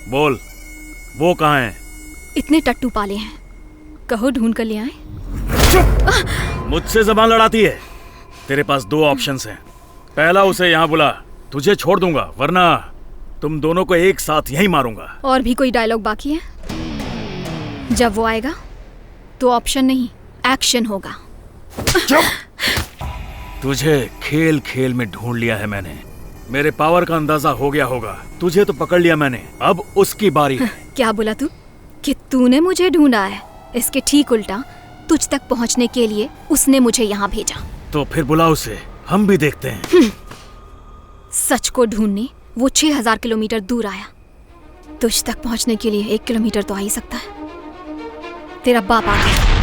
बोल, वो कहाँ है? इतने टट्टू पाले हैं, कहो ढूंढ कर ले आए। मुझसे जबान लड़ाती है। तेरे पास दो ऑप्शंस हैं। पहला, उसे यहाँ बुला, तुझे छोड़ दूंगा, वरना तुम दोनों को एक साथ यहीं मारूंगा। और भी कोई डायलॉग बाकी है? जब वो आएगा तो ऑप्शन नहीं, एक्शन होगा। तुझे खेल खेल में ढूंढ लिया है मैंने। मेरे पावर का अंदाजा हो गया होगा। तुझे तो पकड़ लिया मैंने, अब उसकी बारी है। क्या बोला तू? कि तूने मुझे ढूंढा है? इसके ठीक उल्टा, तुझ तक पहुंचने के लिए उसने मुझे यहाँ भेजा। तो फिर बुला उसे, हम भी देखते हैं। सच को ढूंढने वो 6000 किलोमीटर दूर आया। तुझ तक पहुंचने के लिए 1 किलोमीटर तो आ ही सकता है। तेरा बाप आ गया।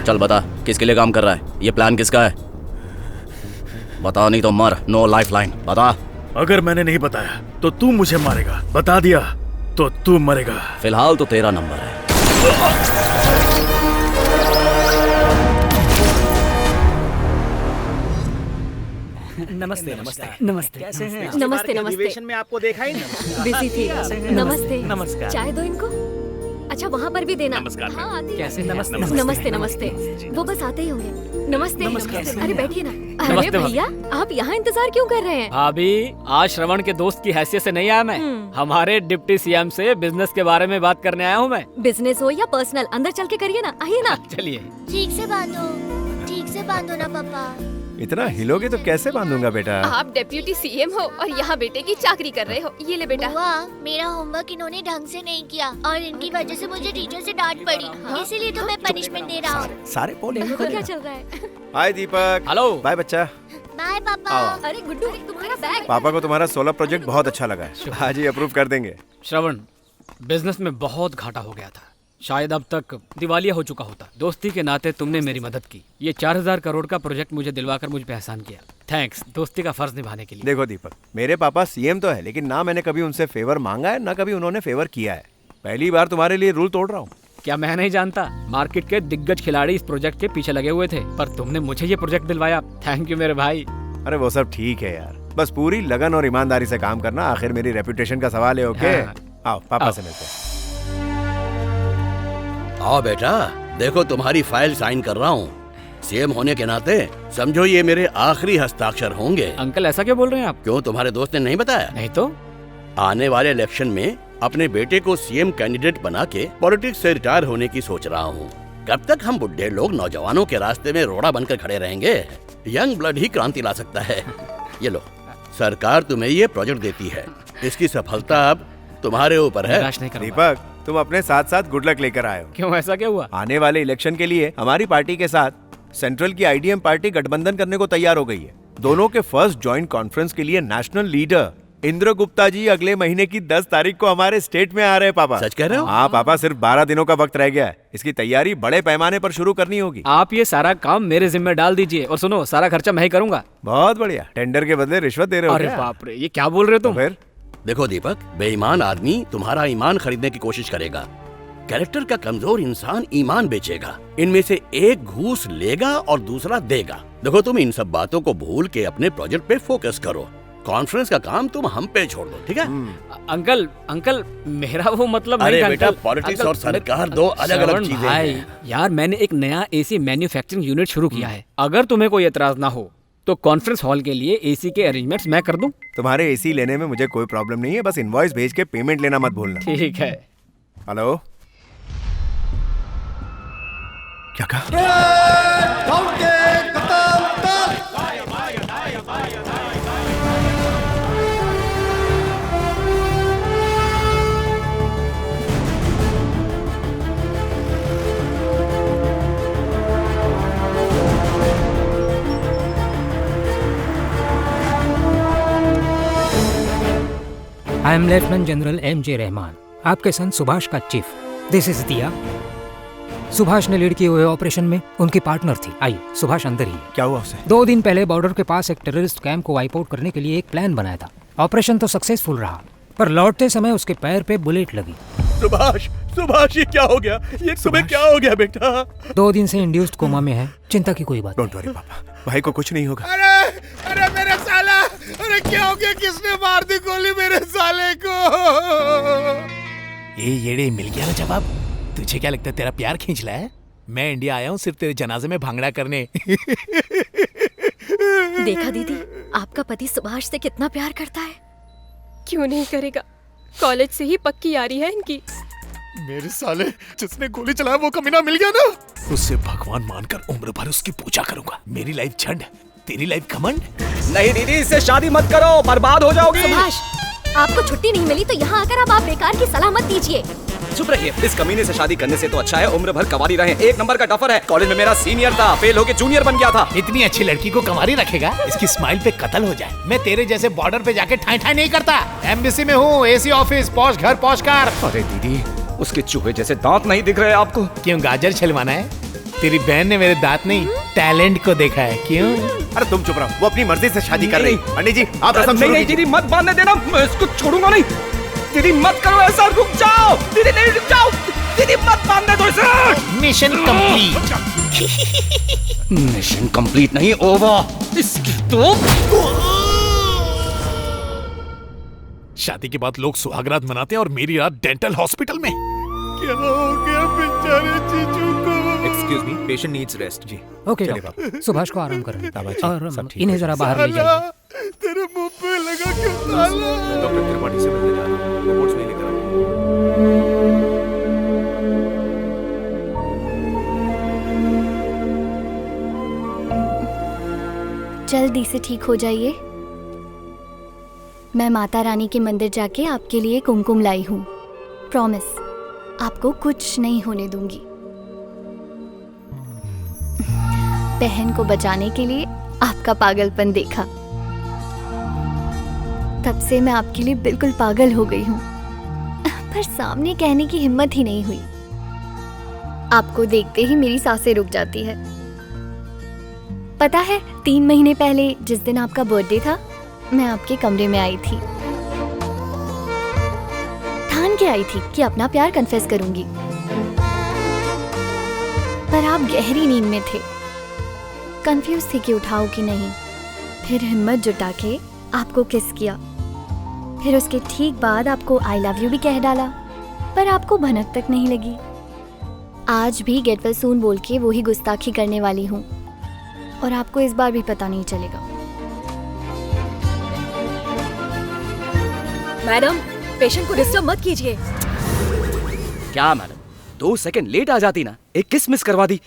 चल बता, किसके लिए काम कर रहा है? ये प्लान किसका है? बता नहीं तो मर। नो लाइफ लाइन, बता। अगर मैंने नहीं बताया तो तू मुझे मारेगा, बता दिया तो तू मरेगा। फिलहाल तो तेरा नंबर है। नमस्ते नमस्ते नमस्ते। कैसे हैं? नमस्ते नमस्ते। अधिवेशन में आपको देखा ही नहीं। बिजी थी। नमस्ते। नमस्कार। चाय दो इनको। अच्छा वहाँ पर भी देना। नमस्कार। हाँ आते ही कैसे हैं। नमस्ते नमस्ते नमस्ते। वो बस आते ही होंगे। नमस्ते नमस्ते। अरे बैठिए ना। अरे नमस्ते, भैया आप यहाँ इंतजार क्यों कर रहे हैं? भाभी, आज श्रवण के दोस्त की हैसियत से नहीं आया मैं। हमारे डिप्टी सीएम से बिजनेस के बारे में बात करने आया हूँ मैं। बिजनेस हो या पर्सनल, अंदर चल के करिए ना। आइए ना। चलिए। ठीक से बांधो ना पापा। इतना हिलोगे तो कैसे बांधूंगा बेटा? आप डेप्यूटी सीएम हो और यहाँ बेटे की चाकरी कर रहे हो। ये ले बेटा। वाह, मेरा होमवर्क इन्होंने ढंग से नहीं किया और इनकी वजह से मुझे टीचर से डांट पड़ी। इसीलिए तो मैं पनिशमेंट दे रहा हूँ। सारे बोल देखो क्या चल रहा है। हाय दीपक। हेलो। बाय बच्चा। बाय पापा। अरे गुड्डू तुम्हारा बैग। पापा को तुम्हारा सोलर प्रोजेक्ट बहुत अच्छा लगा है, आज ही अप्रूव कर देंगे। श्रवण, बिजनेस में बहुत घाटा हो गया था। शायद अब तक दिवालिया हो चुका होता। दोस्ती के नाते तुमने मेरी मदद की। ये 4000 करोड़ का प्रोजेक्ट मुझे दिलवाकर मुझ पे एहसान किया। थैंक्स, दोस्ती का फर्ज निभाने के लिए। देखो दीपक, मेरे पापा सीएम तो है, लेकिन ना मैंने कभी उनसे फेवर मांगा है ना कभी उन्होंने फेवर किया है। पहली बार तुम्हारे लिए रूल तोड़ रहा हूँ। क्या मैं नहीं जानता? मार्केट के दिग्गज खिलाड़ी इस प्रोजेक्ट के पीछे लगे हुए थे, पर तुमने मुझे ये प्रोजेक्ट दिलवाया। थैंक यू मेरे भाई। अरे वो सब ठीक है यार, बस पूरी लगन और ईमानदारी से काम करना। आखिर मेरी रेपुटेशन का सवाल है। ओके हाँ। आओ पापा आओ। से मिलते हैं। आओ बेटा, देखो तुम्हारी फाइल साइन कर रहा हूँ। सीएम होने के नाते समझो ये मेरे आखिरी हस्ताक्षर होंगे। अंकल ऐसा क्यों बोल रहे हैं आप? क्यों, तुम्हारे दोस्त ने नहीं बताया? नहीं तो। आने वाले इलेक्शन में अपने बेटे को सीएम कैंडिडेट बना के पॉलिटिक्स से रिटायर होने की सोच रहा हूँ। कब तक हम बुढ़े लोग नौजवानों के रास्ते में रोड़ा बनकर खड़े रहेंगे? यंग ब्लड ही क्रांति ला सकता है। ये लो, सरकार तुम्हें ये प्रोजेक्ट देती है। इसकी सफलता अब तुम्हारे ऊपर है। निराश नहीं करूंगा। दीपक, तुम अपने साथ साथ गुड लक लेकर आए हो। क्यों, ऐसा क्या हुआ? आने वाले इलेक्शन के लिए हमारी पार्टी के साथ सेंट्रल की आईडीएम पार्टी गठबंधन करने को तैयार हो गई है। दोनों के फर्स्ट जॉइंट कॉन्फ्रेंस के लिए नेशनल लीडर इंद्र गुप्ता जी अगले महीने की 10 तारीख को हमारे स्टेट में आ रहे हैं। पापा सच कह रहे हो? हाँ पापा, सिर्फ 12 दिनों का वक्त रह गया है। इसकी तैयारी बड़े पैमाने पर शुरू करनी होगी। आप ये सारा काम मेरे जिम्मे डाल दीजिए और सुनो, सारा खर्चा मैं ही करूंगा। बहुत बढ़िया। टेंडर के बदले रिश्वत दे रहे हो अरे क्या? बाप रे, ये क्या बोल रहे हो तो तुम? फिर देखो दीपक, बेईमान आदमी तुम्हारा ईमान खरीदने की कोशिश करेगा। कैरेक्टर का कमजोर इंसान ईमान बेचेगा। इनमें से एक घूस लेगा और दूसरा देगा। देखो, तुम इन सब बातों को भूल के अपने प्रोजेक्ट पे फोकस करो। कॉन्फ्रेंस का काम तुम हम पे छोड़ दो, ठीक है? अंकल मेरा वो मतलब अरे नहीं था, बेटा, अंकल। पॉलिटिक्स अंकल, और सरकार दो अलग-अलग श्रवण चीजें भाई, हैं। यार मैंने एक नया एसी मैन्युफैक्चरिंग यूनिट शुरू किया है। अगर तुम्हें कोई एतराज ना हो तो कॉन्फ्रेंस हॉल के लिए एसी के अरेंजमेंट्स मैं कर दूं। तुम्हारे एसी लेने में मुझे कोई प्रॉब्लम नहीं है, बस इनवॉइस भेज के पेमेंट लेना मत भूलना। ठीक है। हेलो, क्या कहा? I am lieutenant general M.J. Rahman, आपके सन सुभाष का चीफ। दिस इज दिया। सुभाष ने लीड किए हुए ऑपरेशन में उनकी पार्टनर थी। आइए, सुभाष अंदर ही है। क्या हुआ उसे? 2 दिन पहले बॉर्डर के पास एक टेररिस्ट कैंप को वाइप आउट करने के लिए एक प्लान बनाया था। ऑपरेशन तो सक्सेसफुल रहा, पर लौटते समय उसके पैर पे बुलेट लगी। सुभाष ये क्या हो गया? ये तुम्हें क्या हो गया बेटा? 2 दिन से इंड्यूस्ड कोमा में है। चिंता की कोई बात डोंट वरी पापा, भाई को कुछ नहीं होगा। अरे मेरे साला, अरे क्या हो गया? किसने मार दी गोली मेरे साले को? ये येड़े मिल गया ना जवाब। तुझे क्या लगता है तेरा प्यार खींच रहा है? मैं इंडिया आया हूँ सिर्फ तेरे जनाजे में भांगड़ा करने। देखा दीदी, आपका पति सुभाष से कितना प्यार करता है। क्यों नहीं करेगा? कॉलेज से ही पक्की यारी है इनकी। मेरे साले, जिसने गोली चलाया वो कमीना मिल गया ना। उससे भगवान मानकर उम्र भर उसकी पूजा करूंगा। मेरी लाइफ झंड, तेरी लाइफ घमंड। नहीं दीदी, इससे शादी मत करो, बर्बाद हो जाओगी। सुभाष, आपको छुट्टी नहीं मिली तो यहाँ आकर अब आप बेकार की सलाह मत दीजिए। चुप रहिए। इस कमीने से शादी करने से तो अच्छा है उम्र भर कवारी रहे। 1 नंबर का टफर है। कॉलेज में मेरा सीनियर था, फेल होके जूनियर बन गया था। इतनी अच्छी लड़की को कमारी रखेगा? इसकी स्माइल पे कत्ल हो जाए। मैं तेरे जैसे बॉर्डर पे जाके ठाई ठाई नहीं करता। एम्बेसी में हूँ, एसी ऑफिस, पॉश घर, पॉश कार। अरे दीदी, उसके चूहे जैसे दांत नहीं दिख रहे आपको? क्यों गाजर छलवाना है? तेरी बहन ने मेरे दांत नहीं टैलेंट को देखा है। क्यों? अरे तुम चुप रहो, वो अपनी मर्जी से शादी कर रही। पंडित जी आप रस्म नहीं शुरू नहीं कीजिए। दीदी मत बांधने देना, मैं इसको छोड़ूंगा नहीं। दीदी मत करो ऐसा, रुक जाओ दीदी, नहीं रुक जाओ दीदी, मत बांधने दो इसे। Mission complete. मिशन कंप्लीट नहीं, ओवर। इसकी तो शादी के बाद लोग सुहागरात मनाते हैं और मेरी रात डेंटल हॉस्पिटल में। क्या हो गया बेचारे जीजू को? Excuse me, patient needs rest. जी ओके चलिए डॉक्टर, सुभाष को आराम करें बाबाजी, और सब ठीक इन्हें हो जरा जाएगा। बाहर ले जाइए। तेरे मुंह पे लगा क्यों ताला? डॉक्टर त्रिपाठी से मिलने जा रहा हूँ, रिपोर्ट्स में लेकर आऊँ। जल्दी से ठीक हो जाइए। मैं माता रानी के मंदिर जाके आपके लिए कुमकुम लाई हूँ। प्रॉमिस, आपको कुछ नहीं होने दूंगी। बहन को बचाने के लिए आपका पागलपन देखा, तब से मैं आपके लिए बिल्कुल पागल हो गई हूँ, पर सामने कहने की हिम्मत ही नहीं हुई। आपको देखते ही मेरी सांसें रुक जाती है। पता है 3 महीने पहले जिस दिन आपका बर्थडे था, मैं आपके कमरे में आई थी। ठान के आई थी कि अपना प्यार कन्फेस करूंगी, पर आप गहरी नींद में थे, कंफ्यूज थे कि उठाओ कि नहीं। फिर हिम्मत जुटा के आपको किस किया, फिर उसके ठीक बाद आपको आई लव यू भी कह डाला, पर आपको भनक तक नहीं लगी। आज भी गेट वेल सून बोल के वही गुस्ताखी करने वाली हूँ, और आपको इस बार भी पता नहीं चलेगा। मैडम, पेशेंट को डिस्टर्ब मत कीजिए। क्या मैडम, 2 सेकंड लेट आ जाती ना, एक किस मिस करवा दी।